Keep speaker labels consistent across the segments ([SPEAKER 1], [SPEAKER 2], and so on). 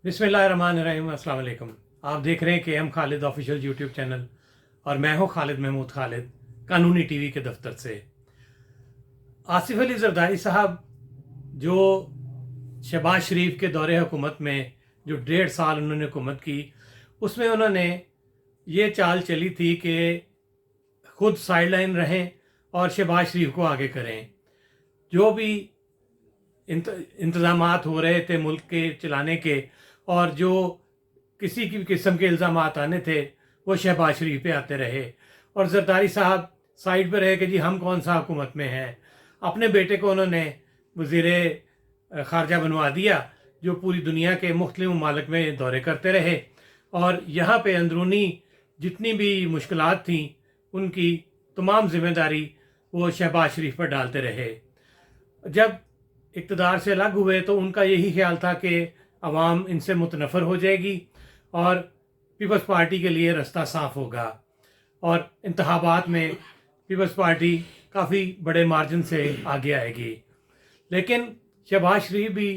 [SPEAKER 1] बिस्मिल्लाहिर्रहमानिर्रहीम, अस्सलाम वालेकुम। आप देख रहे हैं K M Khalid official YouTube channel और मैं हूं खालिद महमूद खालिद, कानूनी टीवी के दफ्तर से। आसिफ अली जरदारी साहब जो शहबाज शरीफ के दौरे हुकूमत में जो 1.5 साल उन्होंने हुकूमत की, उसमें उन्होंने ये चाल चली थी कि खुद साइड लाइन रहें और शहबाज शरीफ को आगे करें। जो भी इंतज़ामात हो रहे थे मुल्क के चलाने के और जो किसी की किस्म के इल्ज़ामात आने थे वो शहबाज शरीफ पे आते रहे और जरदारी साहब साइड पे रहे कि जी हम कौन सा हुकूमत में हैं। अपने बेटे को उन्होंने वज़ीर ख़ारजा बनवा दिया जो पूरी दुनिया के मुख्तलिफ ममालिक में दौरे करते रहे और यहाँ पे अंदरूनी जितनी भी मुश्किलात थीं उनकी तमाम ज़िम्मेदारी वो शहबाज शरीफ पर डालते रहे। जब इक़्तिदार से अलग हुए तो उनका यही ख्याल था कि अवाम इनसे मुतनफ़र हो जाएगी और पीपल्स पार्टी के लिए रास्ता साफ़ होगा और इंतखाबात में पीपल्स पार्टी काफ़ी बड़े मार्जिन से आगे आएगी। लेकिन शहबाज शरीफ भी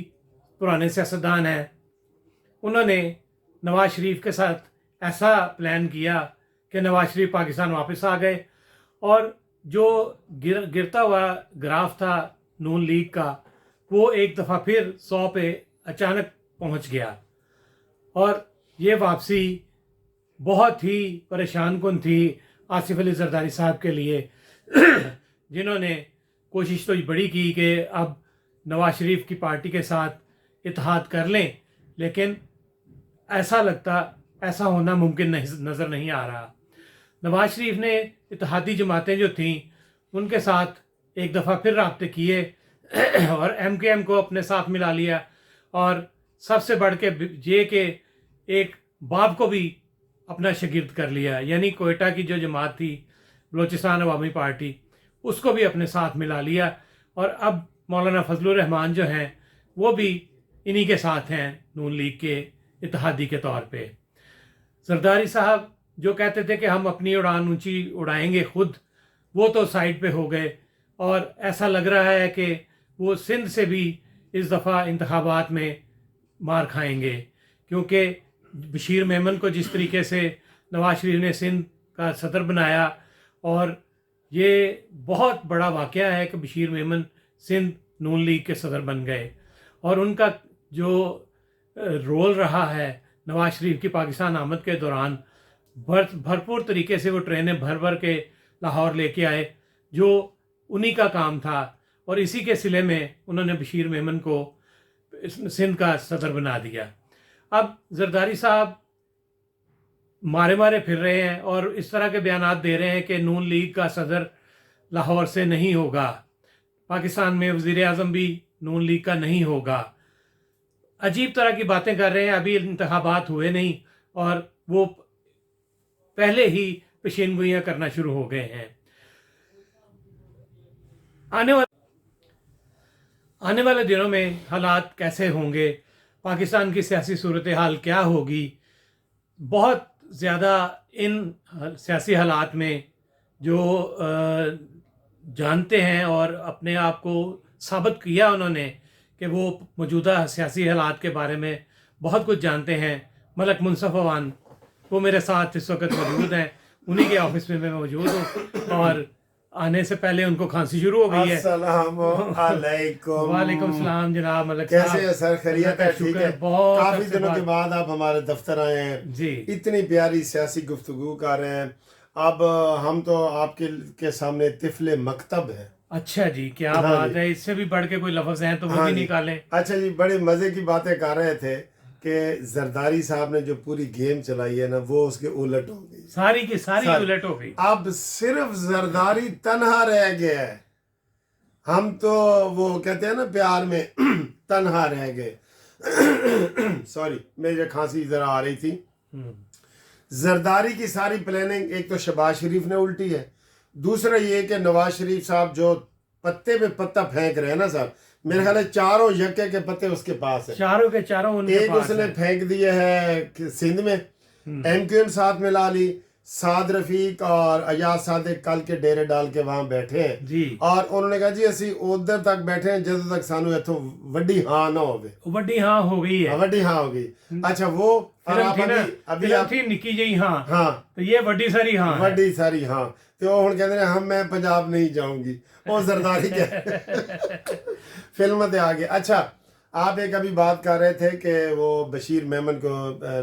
[SPEAKER 1] पुराने सियासतदान हैं। उन्होंने नवाज शरीफ के साथ ऐसा प्लान किया कि नवाज शरीफ पाकिस्तान वापस आ गए और जो गिरता हुआ ग्राफ था नून लीग का वो एक दफ़ा फिर 100 पे अचानक पहुंच गया और ये वापसी बहुत ही परेशान कुन थी आसिफ अली जरदारी साहब के लिए जिन्होंने कोशिश तो बड़ी की कि अब नवाज शरीफ की पार्टी के साथ इत्तेहाद कर लें, लेकिन ऐसा होना मुमकिन नज़र नहीं आ रहा। नवाज शरीफ ने इत्तेहादी जमातें जो थीं उनके साथ एक दफ़ा फिर राब्ते किए और MKM को अपने साथ मिला लिया और सबसे बढ़ के ये कि एक बाप को भी अपना शागिर्द कर लिया, यानी कोयटा की जो जमात थी बलोचिस्तान अवामी पार्टी उसको भी अपने साथ मिला लिया और अब मौलाना फजलुर रहमान जो हैं वो भी इन्हीं के साथ हैं नून लीग के इत्तेहादी के तौर पे। जरदारी साहब जो कहते थे कि हम अपनी उड़ान ऊंची उड़ाएंगे खुद, वो तो साइड पे हो गए और ऐसा लग रहा है कि वो सिंध से भी इस दफ़ा इंतखाबात में मार खाएंगे, क्योंकि बशीर मेमन को जिस तरीके से नवाज शरीफ ने सिंध का सदर बनाया और ये बहुत बड़ा वाक़या है कि बशीर मेमन सिंध नून लीग के सदर बन गए और उनका जो रोल रहा है नवाज शरीफ की पाकिस्तान आमद के दौरान भरपूर तरीके से वो ट्रेनें भर भर के लाहौर लेके आए, जो उन्हीं का काम था और इसी के सिले में उन्होंने बशीर मेमन को सिंध का सदर बना दिया। अब जरदारी साहब मारे फिर रहे हैं और इस तरह के बयानात दे रहे हैं कि नून लीग का सदर लाहौर से नहीं होगा, पाकिस्तान में वज़ीर आज़म भी नून लीग का नहीं होगा। अजीब तरह की बातें कर रहे हैं। अभी इंतखाबात हुए नहीं और वो पहले ही पेशीनगोइयाँ करना शुरू हो गए हैं। आने वाले दिनों में हालात कैसे होंगे, पाकिस्तान की सियासी सूरत हाल क्या होगी, बहुत ज़्यादा इन सियासी हालात में जो जानते हैं और अपने आप को साबित किया उन्होंने कि वो मौजूदा सियासी हालात के बारे में बहुत कुछ जानते हैं। मलक मुनसफ अवान वो मेरे साथ इस वक्त मौजूद हैं, उन्हीं के ऑफिस में मैं मौजूद हूँ और आने से पहले उनको खांसी शुरू हो गई है। वालेकुम सलाम जनाब मलक साहब,
[SPEAKER 2] कैसे है सर? खैरियत है? ठीक है। काफी दिनों के बाद आप हमारे दफ्तर आए हैं
[SPEAKER 1] जी,
[SPEAKER 2] इतनी प्यारी सियासी गुफ्तगू कर रहे हैं। अब हम तो आपके के सामने तिफले मकतब है।
[SPEAKER 1] अच्छा जी, क्या बात है। इससे भी बढ़ के कोई लफ्ज हैं तो वो भी निकालें।
[SPEAKER 2] अच्छा जी, बड़े मजे की बातें कर रहे थे कि जरदारी साहब ने जो पूरी गेम चलाई है ना वो उसके उलट हो गई,
[SPEAKER 1] सारी की सारी उलट हो गई।
[SPEAKER 2] अब सिर्फ जरदारी तन्हा रह गया है। हम तो वो कहते हैं ना प्यार में तन्हा रह गए। सॉरी, मेरी खांसी जरा आ रही थी। जरदारी की सारी प्लानिंग एक तो शहबाज शरीफ ने उल्टी है, दूसरा ये कि नवाज शरीफ साहब जो पत्ते पे पत्ता फेंक रहे हैं ना सर, मेरे ख्याल है चारों यक्के के पत्ते उसके पास है,
[SPEAKER 1] चारों के चारों उनके
[SPEAKER 2] एक
[SPEAKER 1] पास
[SPEAKER 2] उसने
[SPEAKER 1] है।
[SPEAKER 2] फेंक दिए है सिंध में, MKM साथ मिला ली, سعد رفیق اور ایاز صادق کل کے ڈیرے ڈال کے وہاں بیٹھے ہیں
[SPEAKER 1] جی
[SPEAKER 2] اور انہوں نے کہا جی اسی ادھر تک بیٹھے ہیں جدوں تک سانو اتوں وڈی ہاں نہ ہوگی.
[SPEAKER 1] وڈی ہاں ہو گئی ہے.
[SPEAKER 2] وڈی ہاں ہوگی. اچھا وہ اور آپ ابھی
[SPEAKER 1] فلم تھی نکی جی ہاں
[SPEAKER 2] ہاں
[SPEAKER 1] تو یہ وڈی ساری ہاں
[SPEAKER 2] وڈی ساری ہاں تو وہ ہن کہتے ہیں میں پنجاب نہیں جاؤں گی وہ زرداری کے فلم تے آگے. اچھا آپ ایک ابھی بات کر رہے تھے کہ وہ بشیر میمن کو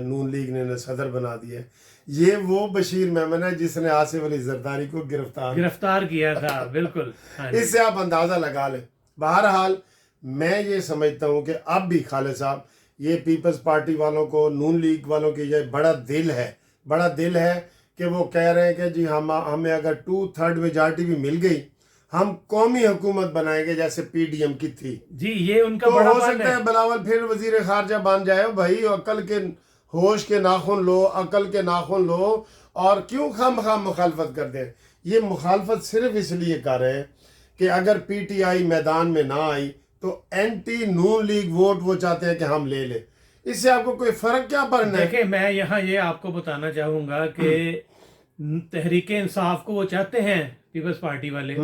[SPEAKER 2] نون لیگ نے صدر بنا دیا. یہ وہ بشیر میمن ہے جس نے آصف علی زرداری کو
[SPEAKER 1] گرفتار کیا تھا. بالکل
[SPEAKER 2] اس سے آپ اندازہ لگا لیں. بہرحال میں یہ سمجھتا ہوں کہ اب بھی خالد صاحب یہ پیپلز پارٹی والوں کو نون لیگ والوں کی یہ بڑا دل ہے کہ وہ کہہ رہے ہیں کہ جی ہمیں اگر 2/3 میجارٹی بھی مل گئی ہم قومی حکومت بنائیں گے جیسے پی ڈی ایم کی تھی.
[SPEAKER 1] جی یہ ان کا
[SPEAKER 2] تو
[SPEAKER 1] بڑا
[SPEAKER 2] ہو سکتا ہے بلاول پھر وزیر خارجہ بن جائے. بھائی عقل کے ہوش کے ناخن لو, عقل کے ناخن لو اور کیوں خام مخالفت کر دیں. یہ مخالفت صرف اس لیے کر رہے ہیں کہ اگر پی ٹی آئی میدان میں نہ آئی تو اینٹی نون لیگ ووٹ وہ چاہتے ہیں کہ ہم لے لیں. اس سے آپ کو کوئی فرق کیا پڑنا ہے؟
[SPEAKER 1] دیکھیں میں یہاں یہ آپ کو بتانا چاہوں گا کہ تحریک انصاف کو وہ چاہتے ہیں پیپلز پارٹی والے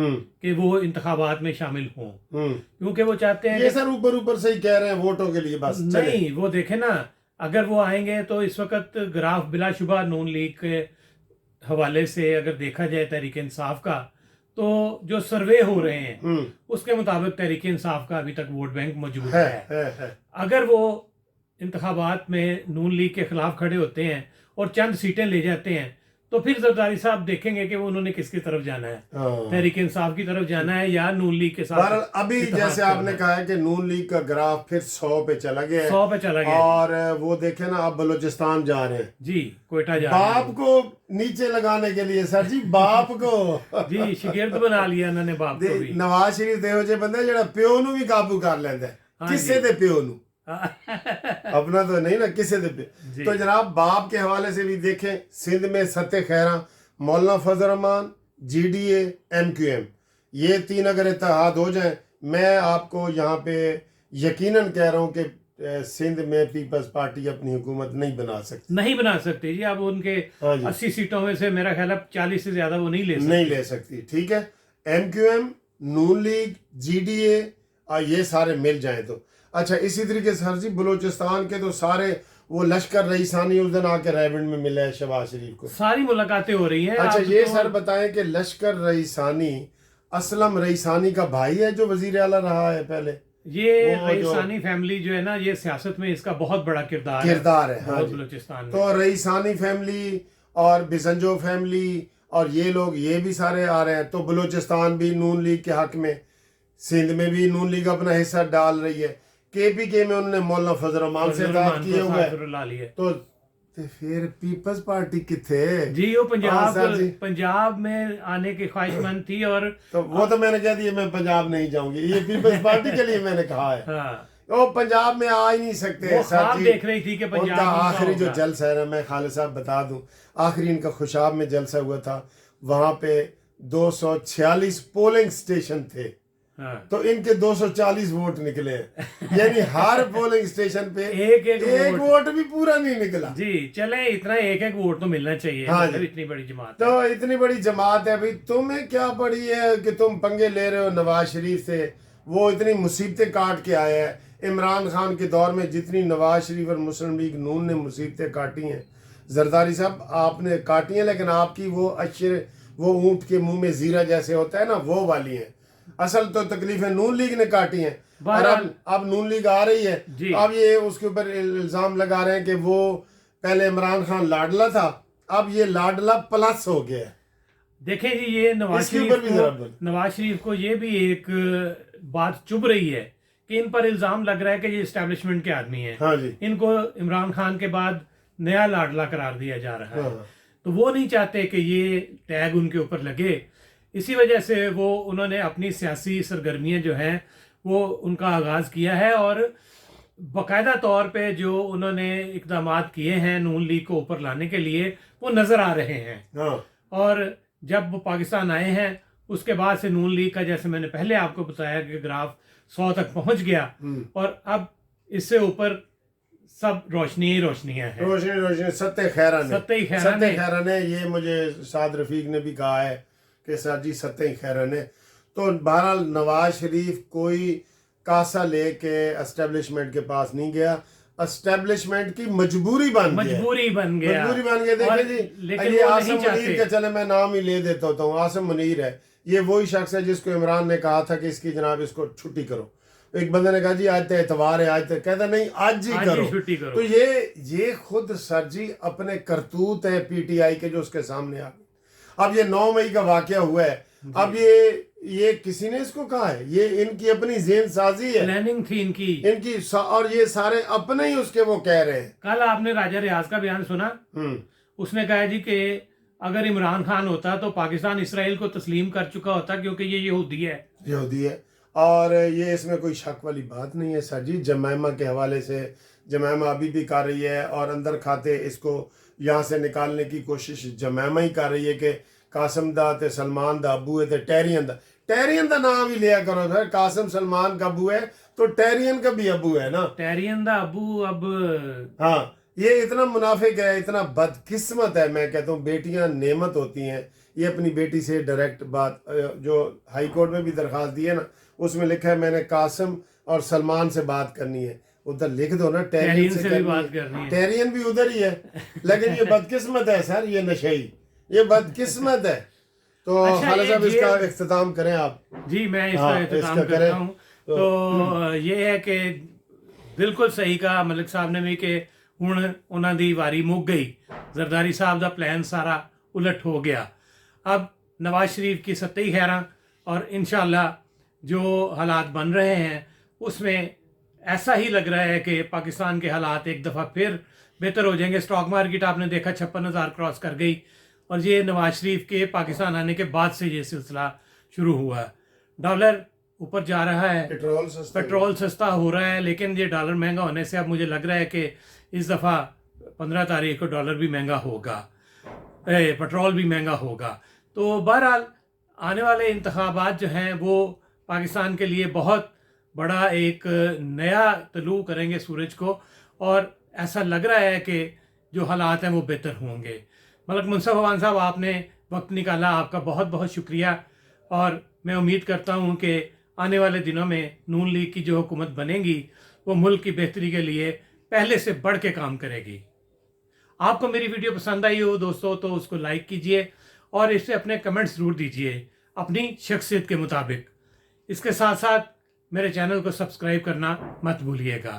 [SPEAKER 1] کہ وہ انتخابات میں شامل ہوں کیونکہ وہ چاہتے ہیں
[SPEAKER 2] یہ سر اوپر سے ہی کہہ رہے ہیں ووٹوں کے لیے بس.
[SPEAKER 1] نہیں وہ دیکھیں نا اگر وہ آئیں گے تو اس وقت گراف بلا شبہ نون لیگ کے حوالے سے اگر دیکھا جائے تحریک انصاف کا تو جو سروے ہو رہے ہیں اس کے مطابق تحریک انصاف کا ابھی تک ووٹ بینک موجود ہے. اگر وہ انتخابات میں نون لیگ کے خلاف کھڑے ہوتے ہیں اور چند سیٹیں لے جاتے ہیں تو پھر زرداری صاحب دیکھیں گے کہ وہ انہوں نے کس کی طرف جانا ہے, تحریک انصاف کی طرف جانا ہے یا نون لیگ کے ساتھ.
[SPEAKER 2] ابھی جیسے آپ نے کہا ہے کہ نون لیگ کا گراف پھر 100 پہ چلا گیا اور وہ دیکھیں نا اب بلوچستان جا رہے ہیں.
[SPEAKER 1] جی کوئٹہ جا رہے ہیں
[SPEAKER 2] باپ کو نیچے لگانے کے لیے سر جی باپ کو
[SPEAKER 1] جی شگرد بنا لیا انہوں نے باپ کو بھی.
[SPEAKER 2] نواز شریف دیو جے بندے جڑا پیو نو بھی قابو کر لیندے کسے دے پیو نو اپنا تو نہیں نا کسے دے پیو. تو جناب باپ کے حوالے سے بھی دیکھیں سندھ میں ستہ خیراں Maulana Fazl ur Rehman G D A M Q M یہ 3 اگر اتحاد ہو جائیں میں آپ کو یہاں پہ یقیناً کہہ رہا ہوں کہ سندھ میں پیپلز پارٹی اپنی حکومت نہیں بنا سکتی
[SPEAKER 1] جی. اب ان کے 80 سیٹوں میں سے میرا خیال ہے 40 سے زیادہ وہ نہیں لے سکتی.
[SPEAKER 2] ٹھیک ہے M Q M Noon League G D A اور یہ سارے مل جائیں تو اچھا. اسی طریقے سے سر جی بلوچستان کے تو سارے وہ لشکر رئیسانی اس دن آ کے ریونڈ میں ملے ہیں شہباز شریف کو.
[SPEAKER 1] ساری ملاقاتیں ہو رہی ہیں.
[SPEAKER 2] اچھا یہ سر بتائیں کہ لشکر رئیسانی اسلم رئیسانی کا بھائی ہے جو وزیر اعلیٰ رہا ہے پہلے.
[SPEAKER 1] یہ رئیسانی فیملی جو ہے نا یہ سیاست میں اس کا بہت بڑا کردار ہے بلوچستان میں.
[SPEAKER 2] تو رئیسانی فیملی اور بسنجو فیملی اور یہ لوگ یہ بھی سارے آ رہے ہیں. تو بلوچستان بھی نون لیگ کے حق میں, سندھ میں بھی نون لیگ اپنا حصہ ڈال رہی ہے. کے پی کے میں انہوں نے مولانا فضل الرحمان سے بات کیے ہوئے تو پھر پیپلز پارٹی کتھے
[SPEAKER 1] جی وہ پنجاب میں آنے کی خواہش مند تھی اور
[SPEAKER 2] تو وہ تو میں نے کہہ دیا میں پنجاب نہیں جاؤں گی. یہ پیپلز پارٹی کے لیے میں نے کہا ہے وہ پنجاب میں آ ہی نہیں سکتے.
[SPEAKER 1] دیکھ رہی تھی کہ
[SPEAKER 2] ان کا آخری جو جلسہ ہے نا میں خالد صاحب بتا دوں آخری ان کا خوشاب میں جلسہ ہوا تھا وہاں پہ 246 پولنگ سٹیشن تھے تو ان کے 240 ووٹ نکلے یعنی ہر پولنگ سٹیشن پہ ایک ووٹ بھی پورا نہیں نکلا.
[SPEAKER 1] جی چلیں اتنا ایک ووٹ تو ملنا چاہیے. اتنی بڑی جماعت
[SPEAKER 2] تو اتنی بڑی جماعت ہے بھائی تمہیں کیا پڑی ہے کہ تم پنگے لے رہے ہو نواز شریف سے. وہ اتنی مصیبتیں کاٹ کے آیا ہے. عمران خان کے دور میں جتنی نواز شریف اور مسلم لیگ نون نے مصیبتیں کاٹی ہیں زرداری صاحب آپ نے کاٹی ہیں لیکن آپ کی وہ وہ اونٹ کے منہ میں زیرہ جیسے ہوتا ہے نا وہ والی ہیں. اصل تو تکلیفیں نون لیگ نے کاٹی ہیں اور اب نون لیگ آ رہی ہے. اب یہ اس کے اوپر الزام لگا رہے ہیں کہ وہ پہلے عمران خان لاڈلا تھا اب یہ لاڈلا پلس ہو گیا ہے.
[SPEAKER 1] دیکھیں جی یہ نواز شریف کو یہ بھی ایک بات چبھ رہی ہے کہ ان پر الزام لگ رہا ہے کہ یہ اسٹیبلشمنٹ کے آدمی ہیں. ان کو عمران خان کے بعد نیا لاڈلا قرار دیا جا رہا ہے تو وہ نہیں چاہتے کہ یہ ٹیگ ان کے اوپر لگے. اسی وجہ سے وہ انہوں نے اپنی سیاسی سرگرمیاں جو ہیں وہ ان کا آغاز کیا ہے اور باقاعدہ طور پہ جو انہوں نے اقدامات کیے ہیں نون لیگ کو اوپر لانے کے لیے وہ نظر آ رہے ہیں. اور جب وہ پاکستان آئے ہیں اس کے بعد سے نون لیگ کا جیسے میں نے پہلے آپ کو بتایا کہ گراف 100 تک پہنچ گیا اور اب اس سے اوپر सब रोशनी ही रोशनियां हैं।
[SPEAKER 2] रोशनी सत्ते खैरा
[SPEAKER 1] सत्ते
[SPEAKER 2] खैरा ने ये मुझे साद रफीक ने भी कहा है कि सर जी सत्ते खैरा ने। तो बहरहाल नवाज शरीफ कोई कासा लेके एस्टेब्लिशमेंट के पास नहीं गया, एस्टेब्लिशमेंट की मजबूरी बन गया। देखें जी, ये आसिम मुनीर का, चले मैं नाम ही ले देता हूँ, आसिम मुनीर है, ये वही शख्स है जिसको इमरान ने कहा था कि इसकी जनाब इसको छुट्टी करो। एक बंदे ने कहा जी आज तो एतवार है, आज तो, कहता नहीं आज ही करो। तो ये खुद सर जी अपने करतूत है पीटीआई के जो उसके सामने आ गए। अब ये 9 मई का वाकया हुआ है, अब ये किसी ने इसको कहा है, ये इनकी अपनी ज़हन साजी है,
[SPEAKER 1] प्लानिंग थी इनकी
[SPEAKER 2] और ये सारे अपने ही उसके वो कह रहे हैं।
[SPEAKER 1] कल आपने राजा रियाज का बयान सुना? उसने कहा जी कि अगर इमरान खान होता तो पाकिस्तान इसराइल को तस्लीम कर चुका होता, क्योंकि ये यहूदी है।
[SPEAKER 2] और ये इसमें कोई शक वाली बात नहीं है सर जी। जमैमा के हवाले से, जमैमा अभी भी कर रही है और अंदर खाते इसको यहाँ से निकालने की कोशिश जमैमा ही कर रही है कि कासम दा ते सलमान दा अबू है ते टैरियन दा नाम ही लिया करो सर। कासम सलमान का अबू है तो टैरियन का भी अबू है ना,
[SPEAKER 1] टैरियन दा अबू। अब
[SPEAKER 2] हाँ, ये इतना मुनाफिक है, इतना बदकिस्मत है। मैं कहता हूँ बेटियां नेमत होती हैं। ये अपनी बेटी से डायरेक्ट बात, जो हाई कोर्ट में भी दरखास्त दी है ना, उसमें लिखा है मैंने कासिम और सलमान से बात करनी है, उधर लिख दो ना टैरियन से भी बात करनी है। टैरियन भी उधर ही है, लेकिन ये बदकिस्मत है सर, ये नशेई, ये बदकिस्मत है। तो खालिद साहब इसका इख्तिताम करें आप।
[SPEAKER 1] जी मैं इसका इख्तिताम करता हूँ। तो ये है कि बिल्कुल सही कहा मलिक साहब ने भी कि हुण उन्हां दी वारी मुक गई, जरदारी साहब दा प्लान सारा उलट हो गया। अब नवाज शरीफ की सत्ती खैरा और इंशाअल्लाह जो हालात बन रहे हैं उसमें ऐसा ही लग रहा है कि पाकिस्तान के हालात एक दफ़ा फिर बेहतर हो जाएंगे। स्टॉक मार्केट आपने देखा 56,000 क्रॉस कर गई, और ये नवाज शरीफ के पाकिस्तान आने के बाद से ये सिलसिला शुरू हुआ। डॉलर ऊपर जा रहा है, पेट्रोल सस्ता हो रहा है, लेकिन ये डॉलर महंगा होने से अब मुझे लग रहा है कि इस दफ़ा 15 तारीख को डॉलर भी महंगा होगा, पेट्रोल भी महंगा होगा। तो बहरहाल आने वाले इंतखाबात जो हैं वो पाकिस्तान के लिए बहुत बड़ा एक नया तलू करेंगे सूरज को, और ऐसा लग रहा है कि जो हालात हैं वो बेहतर होंगे। मलक मुनसफ अवान साहब, आपने वक्त निकाला, आपका बहुत बहुत शुक्रिया। और मैं उम्मीद करता हूँ कि आने वाले दिनों में नून लीग की जो हुकूमत बनेगी वो मुल्क की बेहतरी के लिए पहले से बढ़ के काम करेगी। आपको मेरी वीडियो पसंद आई हो दोस्तों तो उसको लाइक कीजिए और इससे अपने कमेंट्स ज़रूर दीजिए अपनी शख्सियत के मुताबिक। इसके साथ साथ मेरे चैनल को सब्सक्राइब करना मत भूलिएगा।